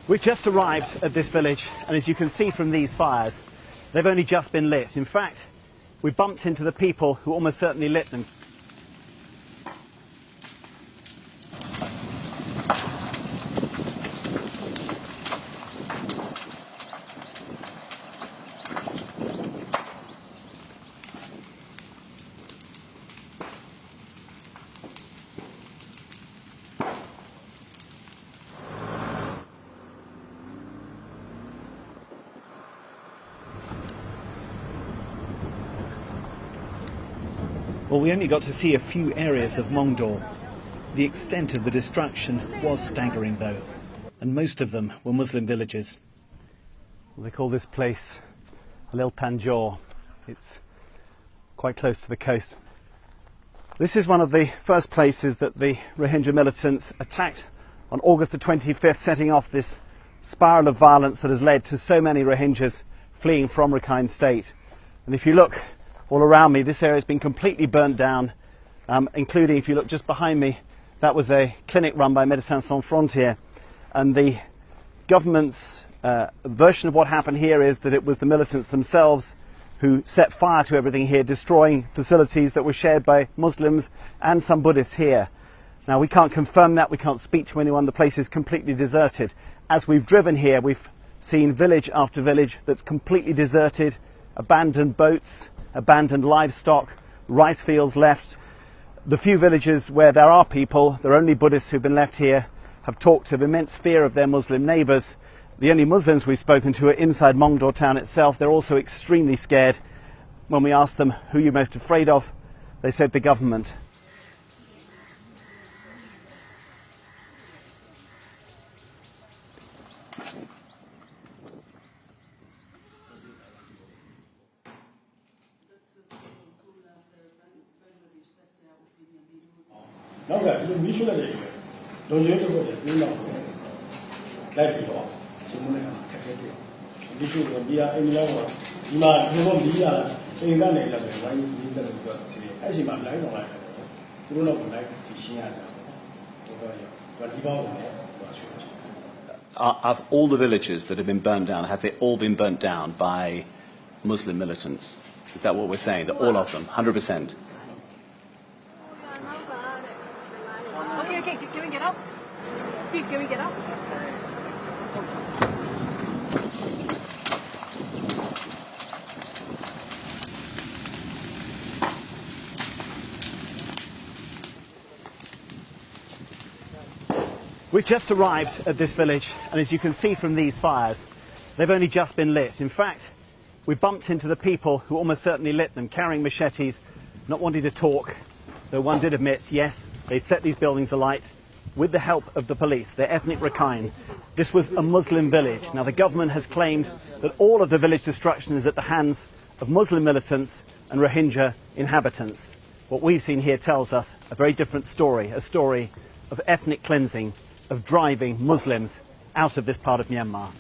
We've just arrived at this village, and as you can see from these fires, they've only just been lit. In fact, we bumped into the people who almost certainly lit them. Well, we only got to see a few areas of Mongdor. The extent of the destruction was staggering, though, and most of them were Muslim villages. Well, they call this place Halil Panjor. It's quite close to the coast. This is one of the first places that the Rohingya militants attacked on August the 25th, setting off this spiral of violence that has led to so many Rohingyas fleeing from Rakhine State. And if you look all around me, this area has been completely burnt down, including, if you look just behind me, that was a clinic run by Médecins Sans Frontières. And the government's version of what happened here is that it was the militants themselves who set fire to everything here, destroying facilities that were shared by Muslims and some Buddhists here. Now, we can't confirm that, we can't speak to anyone, the place is completely deserted. As we've driven here, we've seen village after village that's completely deserted, abandoned boats, abandoned livestock, rice fields left. The few villages where there are people, there are only Buddhists who've been left here, have talked of immense fear of their Muslim neighbours. The only Muslims we've spoken to are inside Mongdor town itself. They're also extremely scared. When we asked them who you're most afraid of, they said the government. Of all the villages that have been burnt down, have they all been burnt down by Muslim militants? Is that what we're saying? That all of them, 100%? Okay, can we get up? Steve, can we get up? We've just arrived at this village, and as you can see from these fires, they've only just been lit. In fact, we bumped into the people who almost certainly lit them, carrying machetes, not wanting to talk, though one did admit, yes, they set these buildings alight with the help of the police. They're ethnic Rakhine. This was a Muslim village. Now, the government has claimed that all of the village destruction is at the hands of Muslim militants and Rohingya inhabitants. What we've seen here tells us a very different story, a story of ethnic cleansing, of driving Muslims out of this part of Myanmar.